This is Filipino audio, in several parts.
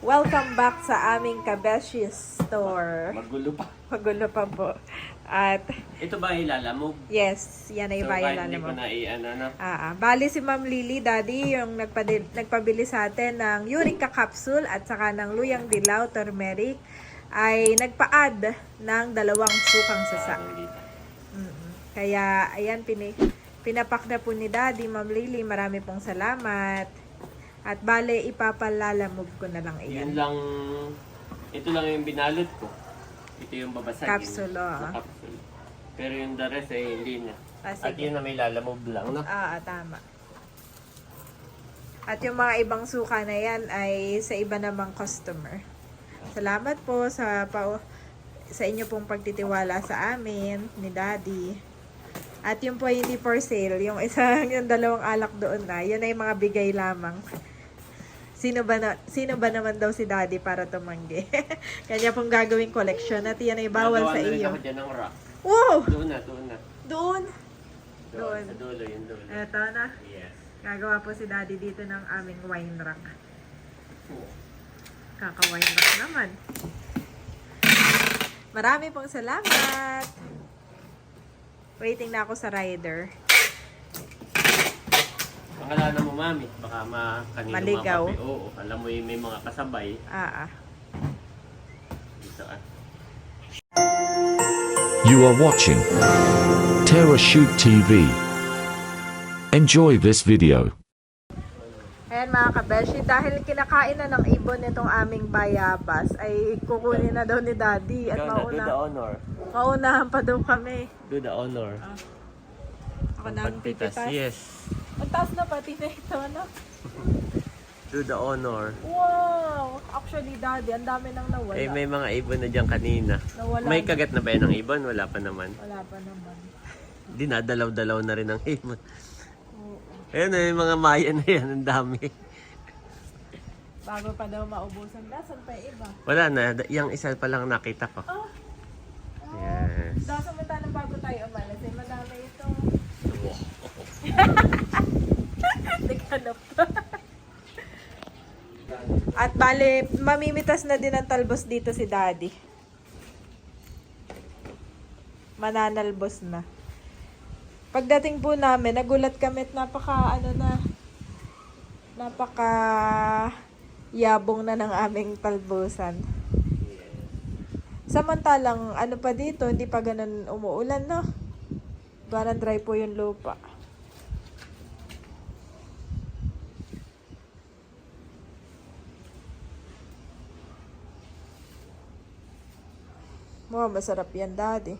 Welcome back sa aming Kabeshi store. Magulo pa. Magulo pa po. At Ito ba ilalamog? yes, yan ay So bayan kahit hindi mo. ko na i-ano na. Bali si Ma'am Lily, Daddy, yung nagpabili sa atin ng Eureka capsule at saka ng Luyang Dilaw Turmeric ay nagpa-add ng 2 sukang sasa. Dito. Kaya ayan, pinapak na po ni Daddy, Ma'am Lily. Marami pong salamat. At bale, ipapalalamog ko na lang Yun iyan. lang, ito lang yung binalot ko. Ito yung babasagin. Capsule, Sa capsule. Pero yung the rest ay hindi na. At Sige. yun na may lalamog lang, no? Tama. At yung mga ibang suka na yan ay sa iba namang customer. Salamat po sa inyo pong pagtitiwala sa amin ni Daddy. At yung po hindi for sale, yung 2 alak doon na, yun ay mga bigay lamang. Sino ba naman daw si Daddy para tumanggi? Kanya pong gagawing collection at yan ay bawal sa Nagawa na rin iyo. ako dyan ng rock. Wow! Doon na. Doon! Doon. Sa dulo, yung dulo. Eto na. Yes. Gagawa po si Daddy dito ng aming wine rack. Oh. Kaka-wine rack naman. Marami pong salamat. Waiting na ako sa rider. Pangalanan mo, mami. Baka kanino Maligaw. makapi. Oo, alam mo yung may mga kasabay. Dito You are watching Terra Shoot TV. Enjoy this video. Ayan mga kabeshi, dahil kinakain na ng ibon itong aming bayabas, ay kukunin na daw ni Daddy at do the honor. maunahan pa daw kami. Do the honor. Ako na ang Pagpitas. pipitas. Yes. Ang taas na pati na ito, ano? Do the honor. Wow! Actually, Daddy, ang dami nang nawala. Eh, may mga ibon na dyan kanina. Nawala May na. kagat na ba yan ng ibon? Wala pa naman. Wala pa naman. Dinadalaw-dalaw na rin ng ibon. Oo. Ayun na yung mga maya na yan. Ang dami. Bago pa daw maubusan. Nasaan pa yung iba? Wala na. Yung isa pa lang nakita ko. Oh! Yes. Dahil samantalang bago tayo umalas, eh, madami ito. Naghanap pa. At bale, mamimitas na din ang talbos dito si Daddy. Mananalbos na. Pagdating po namin, nagulat kami at napaka yabong na ng aming talbusan. Samantalang, ano pa dito, hindi pa ganun umuulan, no? Parang dry po yung lupa. Wow, masarap yan, Daddy.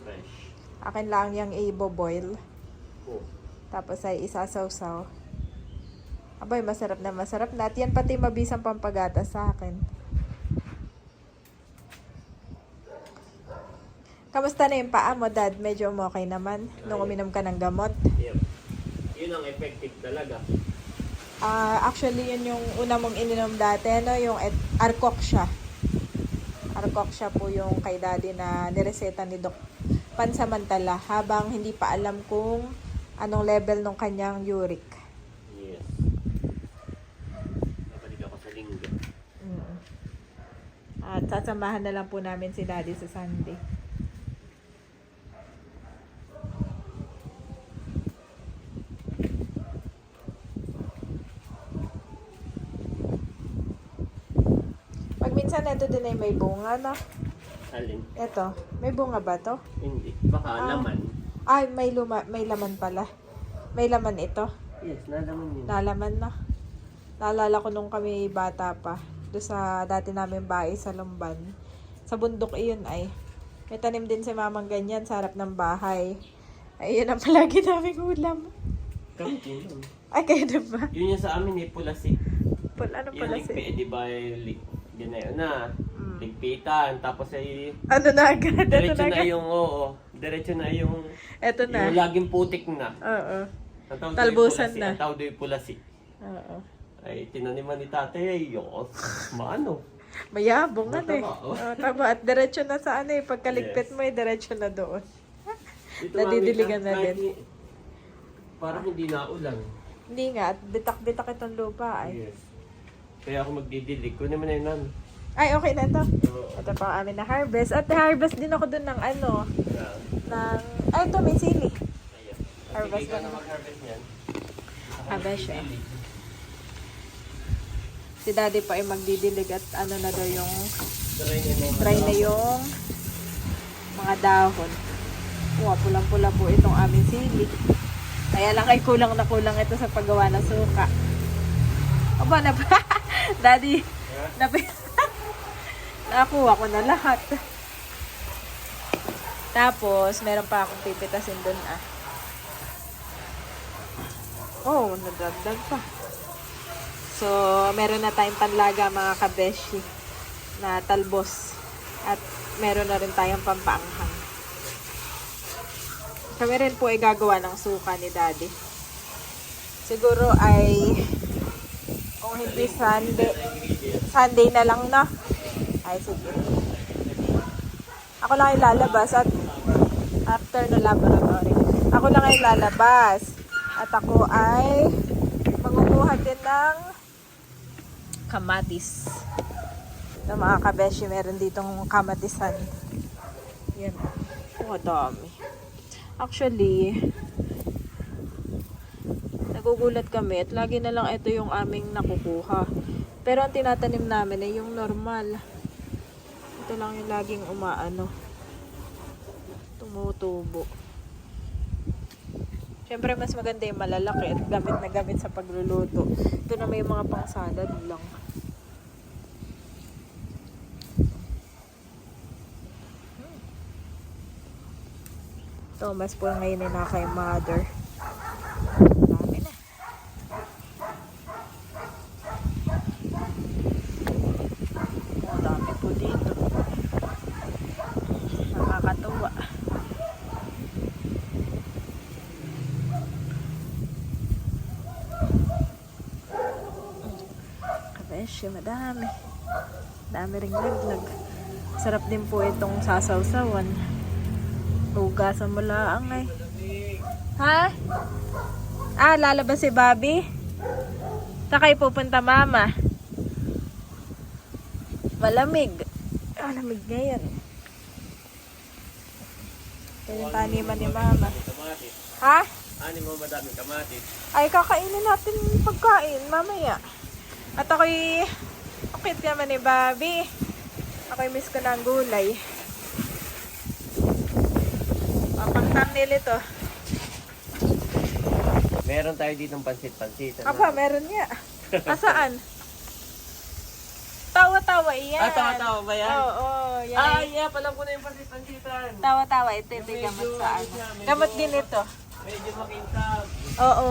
Fresh. Akin lang yung i-boil. Oh. Tapos ay isasawsaw. Abay, masarap na masarap na. At yan pati mabisang pampagata sa akin. Kamusta na yung paa mo, Dad? Medyo okay naman nung uminom ka ng gamot. Yep. Yun ang effective talaga. Actually, yun yung una mong ininom dati, no? Yung Arcoxia. Arcoxia po yung kay Daddy na nireseta ni Doc pansamantala habang hindi pa alam kung anong level ng kanyang uric. Yes. Nabalik ako sa linggo. At sasamahan na lang po namin si Daddy sa Sunday. Pag minsan ito din ay may bunga, no? Alin? Ito, may bunga ba to? Hindi. Baka laman. Ay, may laman pala. May laman ito. Yes, nalaman yun. Nalaman na. Naalala ko nung kami bata pa. Doon sa dati namin bahay sa Lumban. Sa bundok iyon ay. May tanim din si mamang ganyan sa harap ng bahay. Ay, yun ang palagi naming ulam. Kapit yun. Ay, kayo na ba? Yun yung sa amin eh, pulasi. Ano Yung pala ligpi, si... di ba, yun na yun na. Ligpitan, tapos ay, Ano na agad? Ito diretso na na agad. yung, oo, diretso na yung, Ito na. yung laging putik na. Oo. Ang tawag doon Talbusan yung pulasi, na. Ang tawag doon yung pulasi. Oo. Ay, tinaniman ni tatay, ay, yun, maano. Mayabong nga eh. Mataba, oh. Taba. At diretso na sa ano eh. Pagkaligpit Yes. mo eh, diretso na doon. Dito, Nadidiligan mami, na kahit din. Parang hindi na ulan. Hindi nga, at bitak-bitak itong lupa ay. Yes. Kaya ako magdidilig. Kunin mo na yun, mami. Ay, okay na to. Oo. Ito pa ang amin na harvest. At harvest din ako dun ng ano, Yeah. ng, ay ito may sili. Ayan. Harvest Sige, ikaw na. na mag-harvest niyan. Ako Harvest siya. magdidilig. Si daddy pa ay magdidilig at ano na daw yung, Try na yung mga dahon. Wow, pulang-pula po itong aming sili. Kaya lang ay kulang na kulang ito sa paggawa ng suka. Aba, daddy, nakuha ko na lahat. Tapos, meron pa akong pipitasin dun Oh, nadagdag pa. So, meron na tayong panlaga mga kabeshi na talbos. At meron na rin tayong pampaanghang. Kami rin po ay gagawa ng suka ni daddy. Siguro ay kung hindi Sunday na lang na. Ay, sige. Ako lang ay lalabas at after na laboratory. Ako lang ay lalabas. At ako ay mangunguha din ng kamatis. Ito mga kabeshi, meron ditong kamatisan. Yan. Oh, dami. Actually, nagugulat kami at lagi na lang ito yung aming nakukuha. Pero ang tinatanim namin ay yung normal. Ito lang yung laging tumutubo. Siyempre mas maganda yung malalaki at gamit na gamit sa pagluluto. Ito na may mga pangsalad lang. Thomas po ngayon ay na kay mother. Dami na. Ang dami po dito. Nakakatuwa. Kabeshi, madami. Dami ring laglag. Sarap din po itong sasawsawan. Hugasan mo lang ay. Ha? Ah, lalabas si Bobby? Takay pupunta mama. Malamig. Malamig ngayon. Ito yung taniman ni mama. Kamatis. Ha? Ani mo madaming kamatis. Ay, kakainin natin yung pagkain mamaya. At ako'y okay naman ni Bobby. Ako'y miss ko ng gulay. Pang thumbnail ito. Meron tayo ditong pansit-pansit. Apa, meron nga. Asaan? Tawa-tawa iyan. Ah, tawa-tawa ba yan? Oo, yan. Ah, yeah, palam ko na yung pansit-pansitan. Tawa-tawa. Ito yung gamot sa ano. Gamot din ito. Medyo makintab. Oo.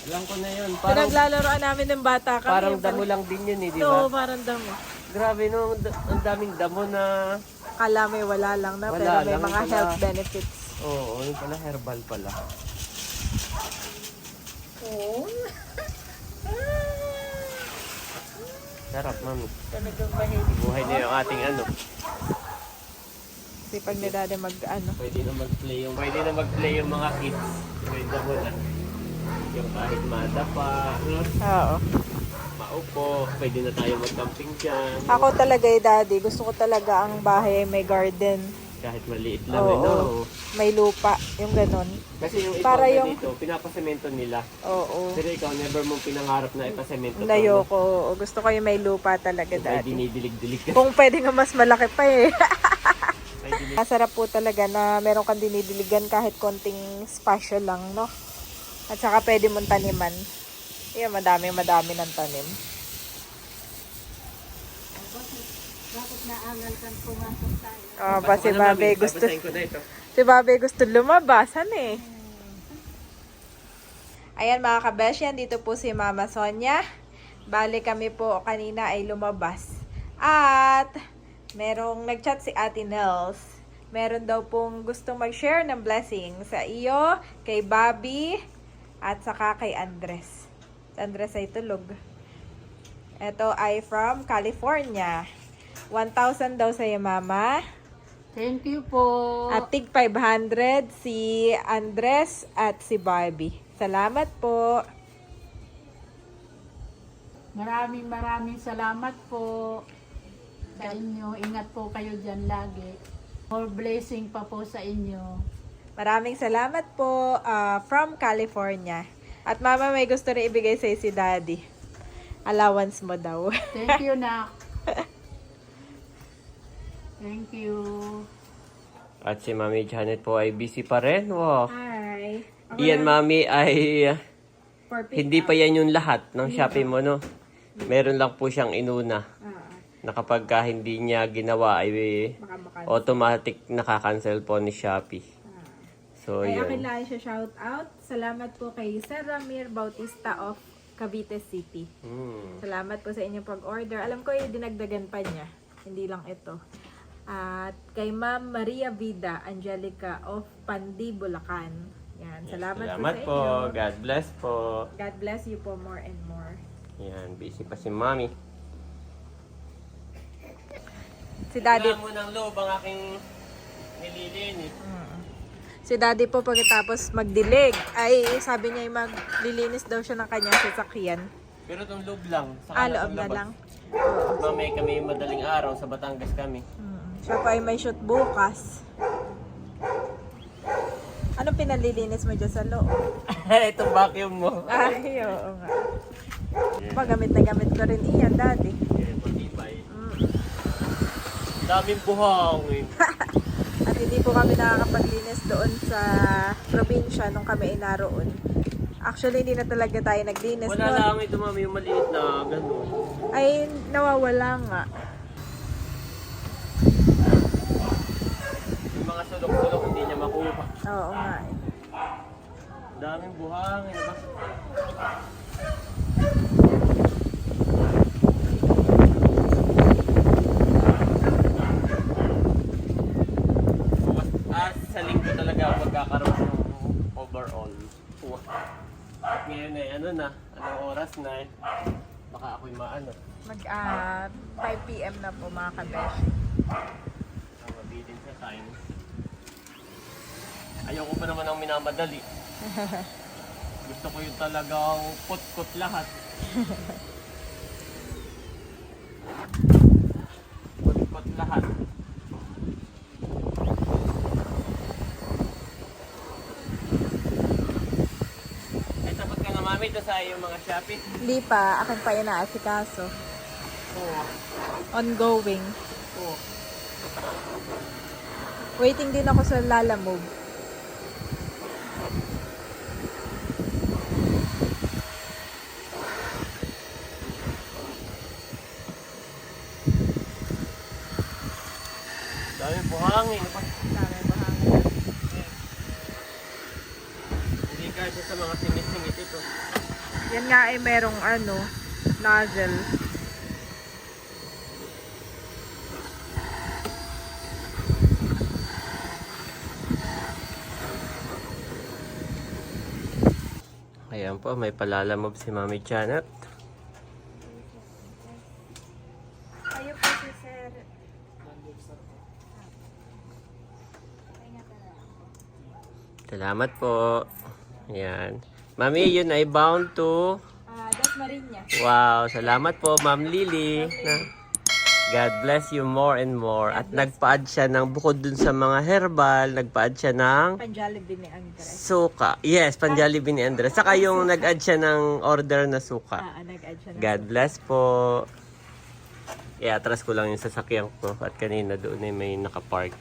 Alam ko na yun. Parang, Pinaglaruan namin ng bata kami. parang damo lang din yun eh, di Oo, ba? parang damo. Grabe no, ang daming damo na... Kala may wala lang na, Wala pero may lang mga pala. health benefits. Oo, yun pala, herbal pala. Oo. Sarap, mami. Talagang mahilig. Buhay na yung ating ano. Sipag ni daddy mag-ano. Pwede na mag-play yung mga kids. May damo na. Yung kahit madapa, Oo. maupo, pwede na tayo mag-camping dyan. Ako talaga daddy. Gusto ko talaga ang bahay ay may garden. Kahit maliit lang, Oo. no? May lupa. Yung ganun. Kasi yung Para iba yung- dito, pinapasemento nila. Oo. Pero ikaw, never mong pinangarap na ipasemento. Layo ko. Gusto ko yung may lupa talaga May daddy. dinidilig-dilig ka. Kung pwede nga mas malaki pa eh. May dinig- Masarap po talaga na meron kang dinidiligan kahit konting spasyo lang, no? At saka pwede mong taniman. Iya, madami ng tanim. Pa si Ano, Babe mami? gusto, Babasahin ko na ito. si Babe gusto lumabasan eh. Ayan mga kabesyan, dito po si Mama Sonia. Bale kami po kanina ay lumabas. At merong nagchat si Ate Nels. Meron daw pong gusto mag-share ng blessing sa iyo, kay Bobby, at saka kay Andres. Si Andres ay tulog. Ito ay from California. 1,000 daw sa'yo, Mama. Thank you po. At tig 500 si Andres at si Barbie. Salamat po. Maraming salamat po sa inyo. Ingat po kayo dyan lagi. More blessing pa po sa inyo. Maraming salamat po from California. At mama, may gusto rin ibigay sa'yo si daddy. Allowance mo daw. Thank you, Nak. Thank you. At si Mami Janet po ay busy pa rin. Wow. Hi. Iyan, Mami, ay hindi pa yan yung lahat ng Shopee mo, no? Meron lang po siyang inuna. Na kapag hindi niya ginawa ay automatic nakakancel po ni Shopee. So, Ay, yun. akin lang siya shout out. Salamat po kay Sir Ramir Bautista of Cavite City. Salamat po sa inyong pag-order. Alam ko yung dinagdagan pa niya. Hindi lang ito. At kay Ma'am Maria Vida Angelica of Pandi, Bulacan. Yan. Salamat po sa inyo. God bless po. God bless you po more and more. Yan, busy pa si Mami. Si Daddy, Wala mo ng loob ang aking nililinis. si Daddy po pagkatapos magdilig, ay sabi niya yung maglilinis daw siya ng kanyang sasakyan. Pero itong loob lang. Loob na lang. Mamaya kami madaling araw sa Batangas kami. Siya pa ay may shoot bukas. Anong pinalilinis mo dyan sa loob? Itong vacuum mo. Ay, oo nga. Gamit na gamit ko rin iyan, Daddy. Matibay. Daming buhangin. At hindi po kami nakakapaglinis doon sa probinsya nung kami ay naroon. Actually, hindi na talaga tayo naglinis. Wala lang ito, Mami, yung maliit na gano'n. Ay, nawawala nga. Yung mga sulok-sulok hindi niya makuha. Oo nga eh. Daming buhangin. Diba? Sa linggo talaga ako magkakaroon ng overall. At ngayon eh, anong oras na eh. Baka ako'y maano. 5 p.m. na po mga kabeshi. Mabitin sa time. Ayoko pa naman ang minamadali. Gusto ko yung talagang kot-kot lahat. Kot-kot lahat. Ay, tapos ka na, Mami, ito sa yung mga Shopee. Hindi pa, akin pa inaasikaso. Oo. Ongoing. Oo. Waiting din ako sa Lalamove. Daming buhangin. Dami bahangin. Hindi kasi sa mga singit-singit ito. Yan nga ay merong nozzle. Ayan po, may palalamob si Mami Janet. Kayo po si Sir. Salamat po. Ayan. Mami, yun ay bound to... Das Mariña. Wow, salamat po, Ma'am Lily. God bless you more and more. At nagpa-add siya ng bukod dun sa mga herbal, nagpa-add siya ng Panjollibee ni Andres. suka. Yes, Panjollibee ni Andres. Saka yung nag-add siya ng order na suka. Nag-add siya na. God bless po. I-atras ko lang yung sasakyan ko. At kanina doon ay may nakapark.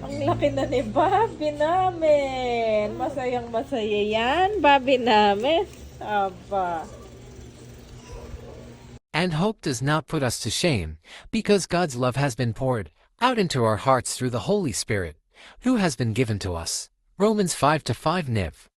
Ang laki na ni Bobby namin. Masayang masaya yan, Bobby namin. Aba. And hope does not put us to shame, because God's love has been poured out into our hearts through the Holy Spirit, who has been given to us. Romans 5:5 Niv.